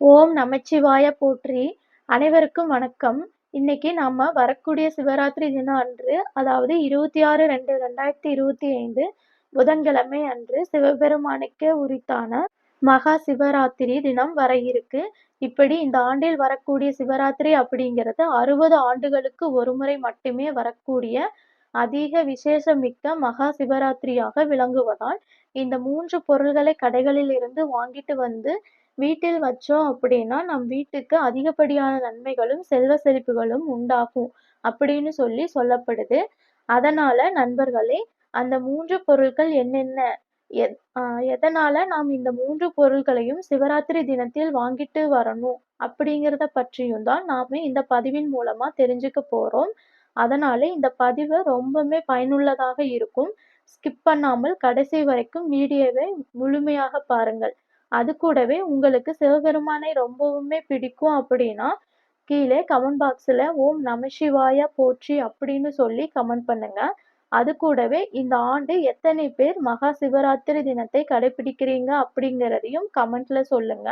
ஓம் நமச்சிவாய போற்றி! அனைவருக்கும் வணக்கம். இன்னைக்கு நாம வரக்கூடிய சிவராத்திரி தினம் அன்று, அதாவது 26/2/2025 புதன்கிழமை அன்று சிவபெருமானுக்கே உரித்தான மகா சிவராத்திரி தினம் வர இருக்கு. இப்படி இந்த ஆண்டில் வரக்கூடிய சிவராத்திரி அப்படிங்கிறது 60 ஆண்டுகளுக்கு ஒருமுறை மட்டுமே வரக்கூடிய அதிக விசேஷமிக்க மகா சிவராத்திரியாக விளங்குவதால், இந்த 3 பொருள்களை கடைகளில் இருந்து வாங்கிட்டு வந்து வீட்டில் வச்சோம் அப்படின்னா, நம் வீட்டுக்கு அதிகப்படியான நன்மைகளும், செல்வ செழிப்புகளும் உண்டாகும் அப்படின்னு சொல்லப்படுது. அதனால நண்பர்களே, அந்த 3 பொருட்கள் என்னென்ன? எத் அ எதனால நாம் இந்த 3 பொருள்களையும் சிவராத்திரி தினத்தில் வாங்கிட்டு வரணும் அப்படிங்கிறத பற்றியும் தான் நாம இந்த பதிவின் மூலமா தெரிஞ்சுக்க போறோம். அதனால இந்த பதிவு ரொம்பவுமே பயனுள்ளதாக இருக்கும். ஸ்கிப் பண்ணாமல் கடைசி வரைக்கும் வீடியோவை முழுமையாக பாருங்கள். அது கூடவே உங்களுக்கு சிவபெருமானை ரொம்பவுமே பிடிக்கும் அப்படின்னா, கீழே கமெண்ட் பாக்ஸ்ல "ஓம் நமசிவாய போற்றி" அப்படின்னு சொல்லி கமெண்ட் பண்ணுங்க. அது கூடவே இந்த ஆண்டு எத்தனை பேர் மகா சிவராத்திரி தினத்தை கடைபிடிக்கிறீங்க அப்படிங்கிறதையும் கமெண்ட்ல சொல்லுங்க.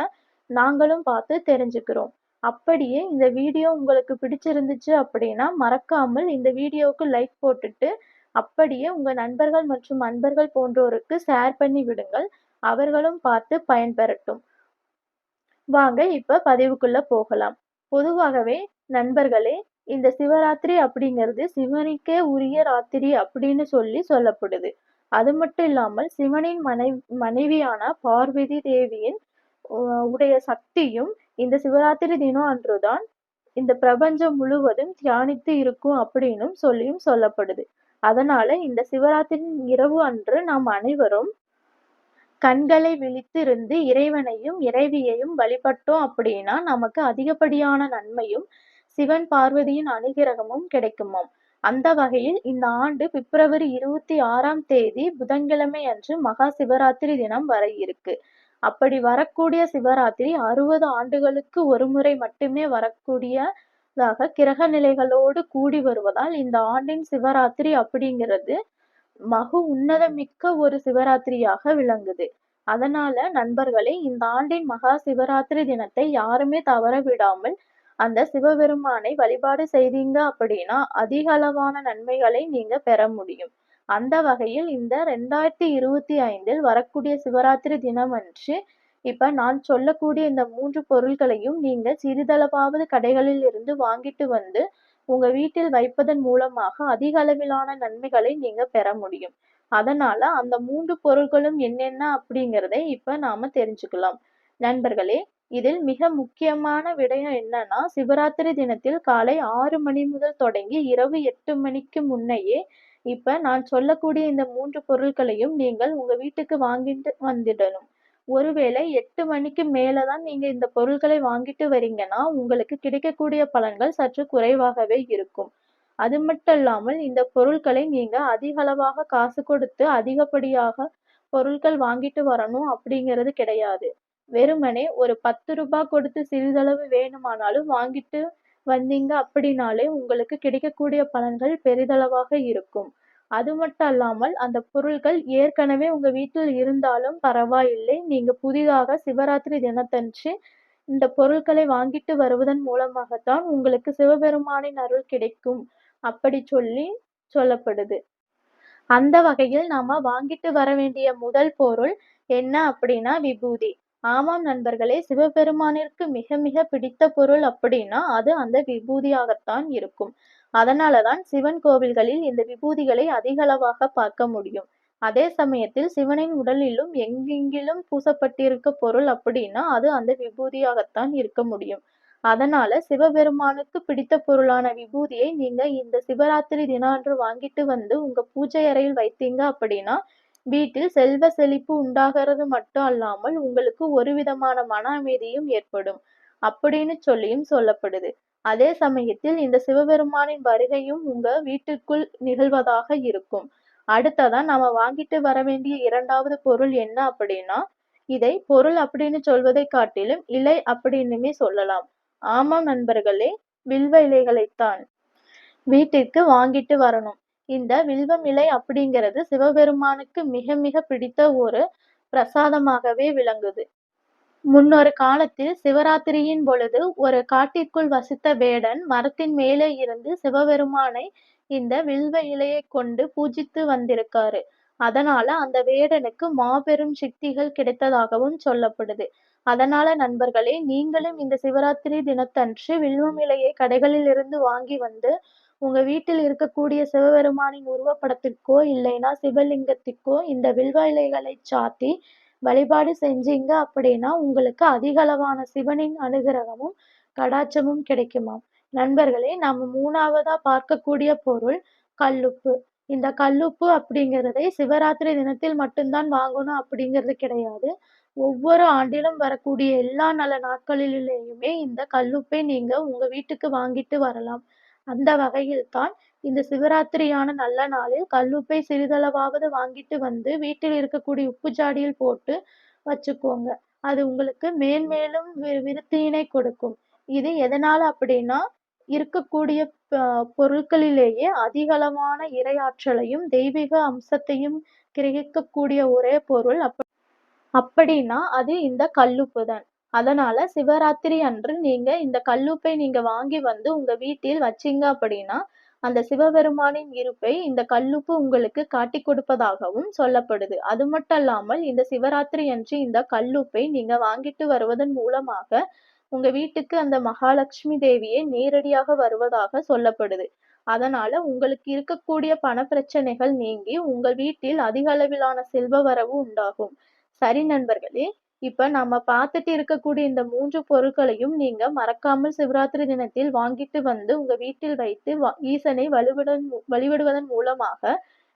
நாங்களும் பார்த்து தெரிஞ்சுக்கிறோம். அப்படியே இந்த வீடியோ உங்களுக்கு பிடிச்சிருந்துச்சு அப்படின்னா, மறக்காமல் இந்த வீடியோவுக்கு லைக் போட்டுட்டு, அப்படியே உங்க நண்பர்கள் மற்றும் அன்பர்கள் போன்றோருக்கு ஷேர் பண்ணி விடுங்கள். அவர்களும் பார்த்து பயன்பெறட்டும். வாங்க இப்ப பதிவுக்குள்ள போகலாம். பொதுவாகவே நண்பர்களே, இந்த சிவராத்திரி அப்படிங்கிறது சிவனுக்கே உரிய ராத்திரி அப்படின்னு சொல்லப்படுது. அது மட்டும் இல்லாமல் சிவனின் மனைவியான பார்வதி தேவியின் உடைய சக்தியும் இந்த சிவராத்திரி தினம் அன்றுதான் இந்த பிரபஞ்சம் முழுவதும் தியானித்து இருக்கும் அப்படின்னும் சொல்லப்படுது. அதனால இந்த சிவராத்திரியின் இரவு அன்று நாம் அனைவரும் கண்களை விழித்திருந்து இறைவனையும் இறைவியையும் வழிபட்டோம் அப்படின்னா நமக்கு அதிகப்படியான நன்மையும் சிவன் பார்வதியின் அனுகிரகமும் கிடைக்குமாம். அந்த வகையில் இந்த ஆண்டு பிப்ரவரி 26ஆம் தேதி புதன்கிழமை அன்று மகா சிவராத்திரி தினம் வர இருக்கு. அப்படி வரக்கூடிய சிவராத்திரி 60 ஆண்டுகளுக்கு ஒருமுறை மட்டுமே வரக்கூடியதாக கிரக நிலைகளோடு கூடி வருவதால் இந்த ஆண்டின் சிவராத்திரி அப்படிங்கிறது உன்னதமிக்க ஒரு சிவராத்திரியாக விளங்குது. அதனால நண்பர்களே, இந்த ஆண்டின் மகா சிவராத்திரி தினத்தை யாருமே தவற விடாமல் அந்த சிவபெருமானை வழிபாடு செய்தீங்க அப்படின்னா, அதிக அளவான நன்மைகளை நீங்க பெற முடியும். அந்த வகையில் இந்த 2025ல் வரக்கூடிய சிவராத்திரி தினமன்று, இப்ப நான் சொல்லக்கூடிய இந்த 3 பொருள்களையும் நீங்க சிறிதளவாவது கடைகளில் இருந்து வாங்கிட்டு வந்து உங்க வீட்டில் வைப்பதன் மூலமாக அதிக அளவிலான நன்மைகளை நீங்க பெற முடியும். அதனால அந்த 3 பொருட்களும் என்னென்ன அப்படிங்கிறதை இப்ப நாம தெரிஞ்சுக்கலாம். நண்பர்களே, இதில் மிக முக்கியமான விடயம் என்னன்னா, சிவராத்திரி தினத்தில் காலை 6 மணி முதல் தொடங்கி இரவு 8 மணிக்கு முன்னையே இப்ப நான் சொல்லக்கூடிய இந்த 3 பொருட்களையும் நீங்கள் உங்க வீட்டுக்கு வாங்கிட்டு வந்துடணும். ஒருவேளை 8 மணிக்கு மேல தான் நீங்க இந்த பொருட்களை வாங்கிட்டு வரீங்கன்னா, உங்களுக்கு கிடைக்கக்கூடிய பலன்கள் சற்று குறைவாகவே இருக்கும். அது மட்டும் இல்லாமல் இந்த பொருட்களை நீங்க அதிக அளவாக காசு கொடுத்து அதிகப்படியாக பொருட்கள் வாங்கிட்டு வரணும் அப்படிங்கிறது கிடையாது. வெறுமனே ஒரு ரூ. 10 கொடுத்து சிறிதளவு வேணுமானாலும் வாங்கிட்டு வந்தீங்க அப்படின்னாலே உங்களுக்கு கிடைக்கக்கூடிய பலன்கள் பெரிதளவாக இருக்கும். அது மட்டும் அல்லாமல் அந்த பொருட்கள் ஏற்கனவே உங்க வீட்டில் இருந்தாலும் பரவாயில்லை. நீங்க புதிதாக சிவராத்திரி தினத்தன்று இந்த பொருட்களை வாங்கிட்டு வருவதன் மூலமாகத்தான் உங்களுக்கு சிவபெருமானின் அருள் கிடைக்கும். அப்படி சொல்லப்படுது. அந்த வகையில் நாம வாங்கிட்டு வர வேண்டிய முதல் பொருள் என்ன அப்படின்னா விபூதி. ஆமாம் நண்பர்களே, சிவபெருமானிற்கு மிக மிக பிடித்த பொருள் அப்படின்னா அது அந்த விபூதியாகத்தான் இருக்கும். அதனாலதான் சிவன் கோவில்களில் இந்த விபூதிகளை அதிகளவாக பார்க்க முடியும். அதே சமயத்தில் சிவனின் உடலிலும் எங்கெங்கிலும் பூசப்பட்டிருக்க பொருள் அப்படின்னா அது அந்த விபூதியாகத்தான் இருக்க முடியும். அதனால சிவபெருமானுக்கு பிடித்த பொருளான விபூதியை நீங்க இந்த சிவராத்திரி தினம் அன்று வாங்கிட்டு வந்து உங்க பூஜை அறையில் வைத்தீங்க அப்படின்னா, வீட்டில் செல்வ செழிப்பு உண்டாகிறது மட்டும் அல்லாமல் உங்களுக்கு ஒரு விதமான மன அமைதியும் ஏற்படும் அப்படின்னு சொல்லப்படுது. அதே சமயத்தில் இந்த சிவபெருமானின் வருகையும் உங்க வீட்டுக்குள் நிகழ்வதாக இருக்கும். அடுத்ததா நாம வாங்கிட்டு வர வேண்டிய 2வது பொருள் என்ன அப்படின்னா, இதை பொருள் அப்படின்னு சொல்வதை காட்டிலும் இலை அப்படின்னுமே சொல்லலாம். ஆமாம் நண்பர்களே, வில்வ இலைகளைத்தான் வீட்டிற்கு வாங்கிட்டு வரணும். இந்த வில்வம் இலை அப்படிங்கிறது சிவபெருமானுக்கு மிக மிக பிடித்த ஒரு பிரசாதமாகவே விளங்குது. முன்னொரு காலத்தில் சிவராத்திரியின் பொழுது ஒரு காட்டிற்குள் வசித்த வேடன் மரத்தின் மேலே இருந்து சிவபெருமானை இந்த வில்வ இலையைக் கொண்டு பூஜித்து வந்திருக்காரு. அதனால அந்த வேடனுக்கு மாபெரும் சித்திகள் கிடைத்ததாகவும் சொல்லப்படுது. அதனால நண்பர்களே, நீங்களும் இந்த சிவராத்திரி தினத்தன்று வில்வம் இலையை கடைகளில் இருந்து வாங்கி வந்து உங்க வீட்டில் இருக்கக்கூடிய சிவபெருமானின் உருவப்படத்திற்கோ இல்லைன்னா சிவலிங்கத்திற்கோ இந்த வில்வ இலைகளை சாத்தி வழிபாடு செஞ்சீங்க அப்படின்னா உங்களுக்கு அதிகளவான சிவனின் அனுகிரகமும் கடாட்சமும் கிடைக்குமாம். நண்பர்களே, நாம மூணாவதா பார்க்கக்கூடிய பொருள் கல்லுப்பு. இந்த கல்லுப்பு அப்படிங்கிறதை சிவராத்திரி தினத்தில் மட்டும்தான் வாங்கணும் அப்படிங்கிறது கிடையாது. ஒவ்வொரு ஆண்டிலும் வரக்கூடிய எல்லா நல்ல நாட்களிலேயுமே இந்த கல்லுப்பை நீங்க உங்க வீட்டுக்கு வாங்கிட்டு வரலாம். அந்த வகையில் தான் இந்த சிவராத்திரியான நல்ல நாளில் கல்லுப்பை சிறிதளவாவது வாங்கிட்டு வந்து வீட்டில் இருக்கக்கூடிய உப்பு ஜாடியில் போட்டு வச்சுக்கோங்க. அது உங்களுக்கு மேன்மேலும் விருத்தியினை கொடுக்கும். இது எதனால அப்படின்னா, இருக்கக்கூடிய ப பொருட்களிலேயே அதிகளவான இறையாற்றலையும், தெய்வீக அம்சத்தையும் கிரகிக்கக்கூடிய ஒரே பொருள் அப்படின்னா, அது இந்த கல்லுப்பு தான். அதனால சிவராத்திரி அன்று நீங்க இந்த கல்லுப்பை நீங்க வாங்கி வந்து உங்க வீட்டில் வச்சீங்க அப்படின்னா, அந்த சிவபெருமானின் இருப்பை இந்த கல்லுப்பு உங்களுக்கு காட்டிக் கொடுப்பதாகவும் சொல்லப்படுது. அது மட்டுமல்லாமல் இந்த சிவராத்திரி அன்று இந்த கல்லுப்பை நீங்க வாங்கிட்டு வருவதன் மூலமாக, உங்க வீட்டுக்கு அந்த மகாலட்சுமி தேவியே நேரடியாக வருவதாக சொல்லப்படுது. அதனால உங்களுக்கு இருக்கக்கூடிய பணப்பிரச்சனைகள் நீங்கி, உங்கள் வீட்டில் அதிக அளவிலான செல்வ வரவு உண்டாகும். சரி நண்பர்களே, இப்ப நம்ம பார்த்துட்டு இருக்கக்கூடிய இந்த 3 பொருட்களையும் நீங்க மறக்காமல் சிவராத்திரி தினத்தில் வாங்கிட்டு வந்து உங்க வீட்டில் வைத்து ஈசனை வழிபடுவதன் மூலமாக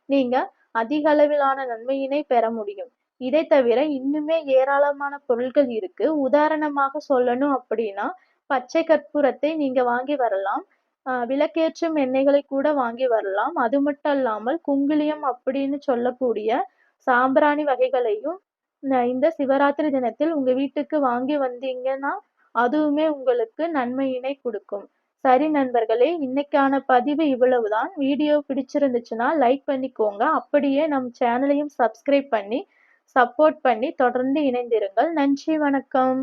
நீங்க அதிக அளவிலான நன்மையினை பெற முடியும். இதை தவிர இன்னுமே ஏராளமான பொருட்கள் இருக்கு. உதாரணமாக சொல்லணும் அப்படின்னா, பச்சை கற்பூரத்தை நீங்க வாங்கி வரலாம். விளக்கேற்றும் எண்ணெய்களை கூட வாங்கி வரலாம். அது மட்டும் அல்லாமல் குங்கிலியம் அப்படின்னு சொல்லக்கூடிய சாம்பிராணி வகைகளையும் இந்த சிவராத்திரி தினத்தில் உங்க வீட்டுக்கு வாங்கி வந்தீங்கன்னா, அதுவுமே உங்களுக்கு நன்மையினை குடுக்கும். சரி நண்பர்களே, இன்னைக்கான பதிவு இவ்வளவுதான். வீடியோ பிடிச்சிருந்துச்சுன்னா லைக் பண்ணிக்கோங்க. அப்படியே நம் சேனலையும் சப்ஸ்கிரைப் பண்ணி, சப்போர்ட் பண்ணி தொடர்ந்து இணைந்திருங்கள். நன்றி, வணக்கம்.